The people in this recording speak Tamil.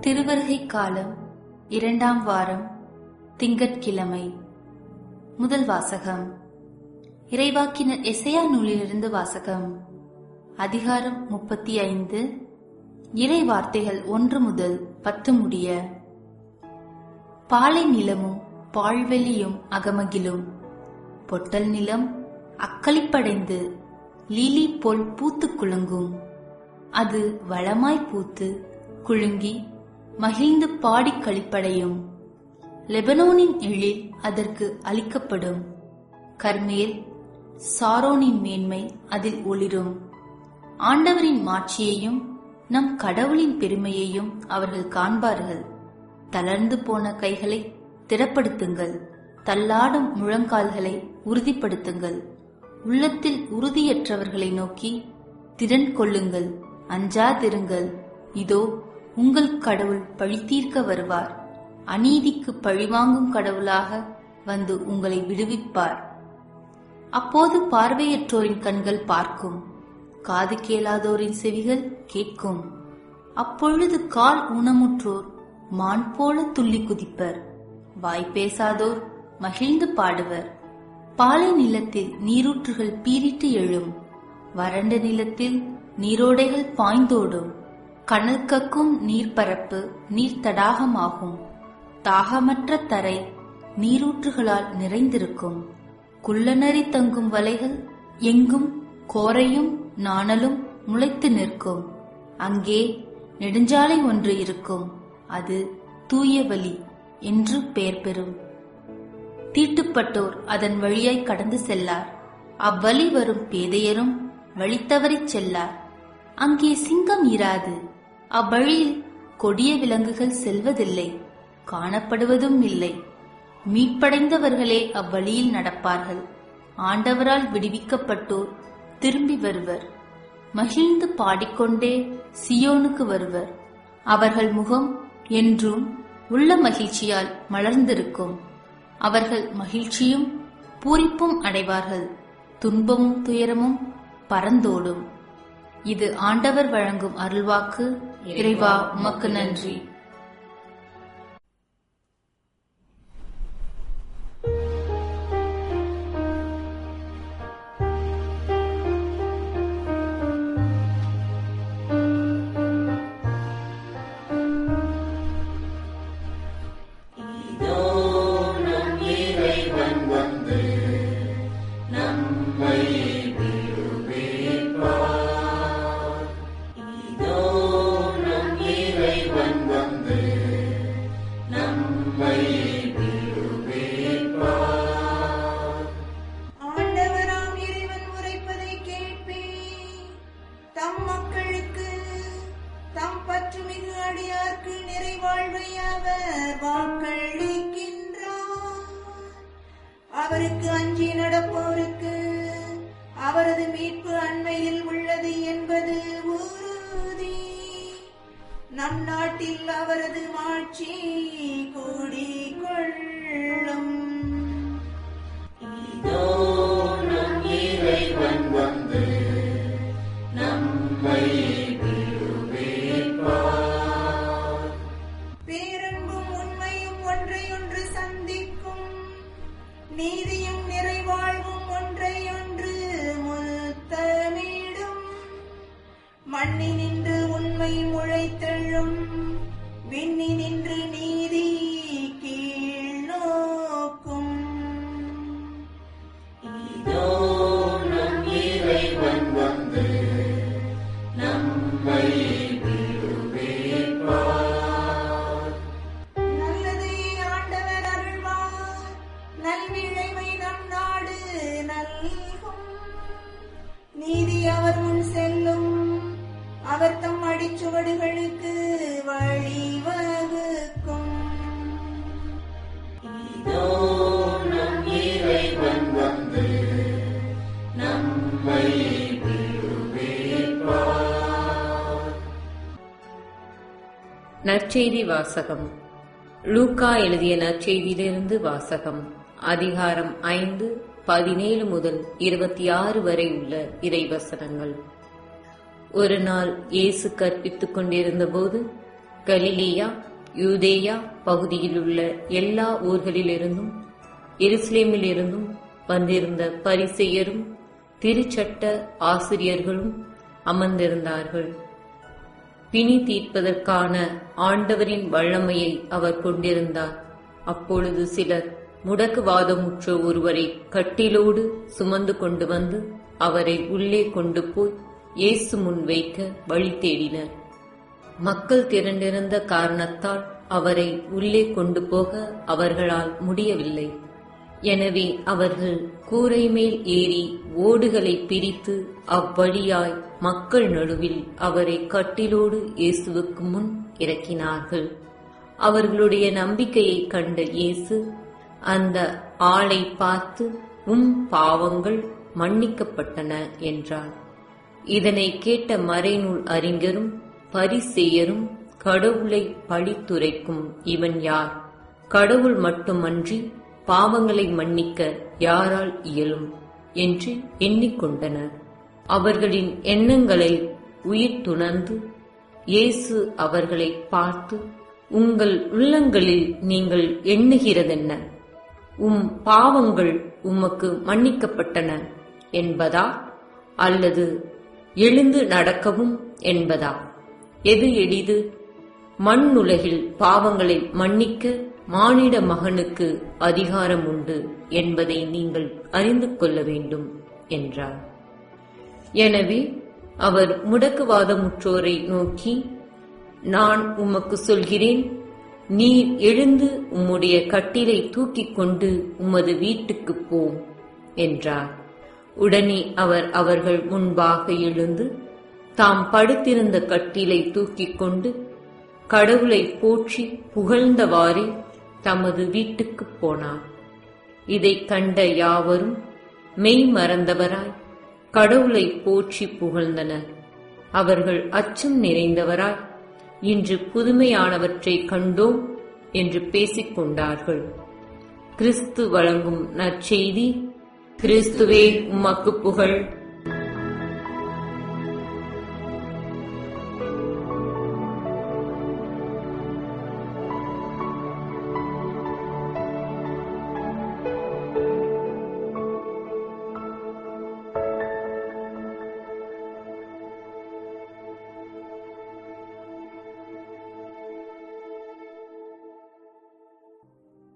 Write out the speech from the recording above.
திருவருகை காலம் 2ஆம் வாரம் திங்கட்கிழமை. முதல் வாசகம் இறைவாக்கினர் எசையா நூலிலிருந்து வாசகம். அதிகாரம் 35. இறை வார்த்தைகள் 1 முதல் 10 முடிய. பாலை நிலமும் பாழ்வெளியும் அகமகிலும், பொட்டல் நிலம் அக்களிப்படைந்து லீலி போல் பூத்து குலுங்கும். அது வளமாய் பூத்து குலுங்கி மகிழ்ந்து பாடி களிப்படையும். லெபனோனின் எழில் அதற்கு அளிக்கப்படும். கர்மேல் சாரோனின் மேன்மை அதில் ஒளிரும். ஆண்டவரின் மாட்சியையும் நம் கடவுளின் பெருமையையும் அவர்கள் காண்பார்கள். தளர்ந்து போன கைகளை திடப்படுத்துங்கள், தள்ளாடும் முழங்கால்களை உறுதிப்படுத்துங்கள். உள்ளத்தில் உறுதியற்றவர்களை நோக்கி திடன் கொள்ளுங்கள், அஞ்சாதிருங்கள். இதோ உங்கள் கடவுள் பழிதீர்க்க வருவார். அநீதிக்கு பழிவாங்கும் கடவுளாக வந்து உங்களை விடுவிப்பார். அப்போது பார்வையற்றோரின் கண்கள் பார்க்கும், காது கேளாதோரின் செவிகள் கேட்கும். அப்பொழுது கால் ஊனமுற்றோர் மான் போல துள்ளி குதிப்பர், வாய் பேசாதோர் மகிழ்ந்து பாடுவர். பாலை நிலத்தில் நீரூற்றுகள் பீரிட்டு எழும், வறண்ட நிலத்தில் நீரோடைகள் பாய்ந்தோடும். கனல் கக்கும் நீர்ப்பரப்பு நீர் தடாகமாகும். தாகமற்ற தரை நீரூற்றுகளால் நிறைந்திருக்கும். குள்ளநரி தங்கும் வலைகள் எங்கும் கோரையும் நாணலும் முளைத்து நிற்கும். அங்கே நெடுஞ்சாலை ஒன்று இருக்கும், அது தூய வழி என்று பெயர் பெறும். தீட்டுப்பட்டோர் அதன் வழியாய் கடந்து செல்லார். அவ்வழி வரும் பேதையரும் வழித்தவறிச் செல்லார். அங்கே சிங்கம் இராது. அவ்வழியில் கொடிய விலங்குகள் செல்வதில்லை, காணப்படுவதும் இல்லை. மீட்படைந்தவர்களே அவ்வழியில் நடப்பார்கள். ஆண்டவரால் விடுவிக்கப்பட்டோர் திரும்பி வருவர். மகிழ்ந்து பாடிக்கொண்டே சியோனுக்கு வருவர். அவர்கள் முகம் என்றும் உள்ள மகிழ்ச்சியால் மலர்ந்திருக்கும். அவர்கள் மகிழ்ச்சியும் பூரிப்பும் அடைவார்கள். துன்பமும் துயரமும் பறந்தோடும். இது ஆண்டவர் வழங்கும் அருள்வாக்கு. இறைவா, உமக்கு நன்றி. அவருக்கு அஞ்சி நடப்போருக்கு அவரது மீட்பு அண்மையில் உள்ளது என்பது உறுதி. நம் நாட்டில் அவரது மாட்சி கூடிக்கொள்ளும். இதோ நம் இறைவன் வந்து நம்மை விடுவிப்பார். பேரன்பும் உண்மையும் ஒன்றையொன்று சந்திக்கும். நீதியும் நிறைவாழ்வும் ஒன்றையொன்று முத்தமிடும். மண்ணினின்று உண்மை முளைத்தெழும், விண்ணினின்று நீதி கீழ் நோக்கும். இதோ நம் இறைவன் வந்து நம்மை விடுவிப்பார். நல்லதை ஆண்டவர் அருள்வார். நல்விளைவை நம் நாடு நல்கும். நீதி அவர் முன் செல்லும். அவர் தம் அடிச்சுவடுகளுக்கு வழிவகுக்கும். இதோ நம் இறைவன் வந்து நம்மை விடுவிப்பார். நற்செய்தி வாசகம். லூக்கா எழுதிய நற்செய்தியிலிருந்து வாசகம். அதிகாரம் 5, 17 முதல் 26 வரை உள்ள இறைவசனங்கள். ஒரு நாள் இயேசு கற்பித்துக் கொண்டிருந்த போது கலிலேயா, யூதேயா பகுதியிலுள்ள எல்லா ஊர்களிலிருந்தும் எருசலேமிலிருந்தும் வந்திருந்த பரிசேயரும் திருச்சட்ட ஆசிரியர்களும் அமர்ந்திருந்தார்கள். பிணி தீர்ப்பதற்கான ஆண்டவரின் வல்லமையை அவர் கொண்டிருந்தார். அப்பொழுது சிலர் முடக்குவாதமுற்ற ஒருவரை கட்டிலோடு சுமந்து கொண்டு வந்து அவரை உள்ளே கொண்டு போய் இயேசு முன் வைக்க வழி தேடினர். மக்கள் திரண்டிருந்த காரணத்தால் அவரை உள்ளே கொண்டு போக அவர்களால் முடியவில்லை. எனவே அவர்கள் கூரை மேல் ஏறி ஓடுகளை பிரித்து அவ்வழியாய் மக்கள் நடுவில் அவரை கட்டிலோடு இயேசுவுக்கு முன் இறக்கினார்கள். அவர்களுடைய நம்பிக்கையை கண்ட இயேசு அந்த ஆளை பார்த்து, உம் பாவங்கள் மன்னிக்கப்பட்டன என்றார். இதனை கேட்ட மறைநூல் அறிஞரும் பரிசேயரும், கடவுளை பழித்துரைக்கும் இவன் யார்? கடவுள் மட்டுமன்றி பாவங்களை மன்னிக்க யாரால் இயலும் என்று எண்ணிக்கொண்டனர். அவர்களின் எண்ணங்களை உயிர்த்துணர்ந்து இயேசு அவர்களை பார்த்து, உங்கள் உள்ளங்களில் நீங்கள் எண்ணுகிறதென்ன? உம் பாவங்கள் உமக்கு மன்னிக்கப்பட்டன என்பதா, அல்லது எழுந்து நடக்கவும் என்பதா? எது எளிது? மண்ணுலகில் பாவங்களை மன்னிக்க மானிட மகனுக்கு அதிகாரம் உண்டு என்பதை நீங்கள் அறிந்து கொள்ள வேண்டும் என்றார். எனவே அவர் முடக்குவாதமுற்றோரை நோக்கி, நான் உமக்கு சொல்கிறேன், நீர் எழுந்து உம்முடைய கட்டிலை தூக்கிக் கொண்டு உமது வீட்டுக்கு போம் என்றார். உடனே அவர் அவர்கள் முன்பாக எழுந்து தாம் படுத்திருந்த கட்டிலை தூக்கிக் கொண்டு கடவுளை போற்றி புகழ்ந்தவாறே தமது வீட்டுக்கு போனார். இதைக் கண்ட யாவரும் மெய் மறந்தவராய் கடவுளை போற்றி புகழ்ந்தனர். அவர்கள் அச்சம் நிறைந்தவராய், இன்று புதுமையானவற்றை கண்டோம் என்று பேசிக் கொண்டார்கள். கிறிஸ்து வழங்கும் நற்செய்தி. கிறிஸ்துவே உமக்கு புகழ்.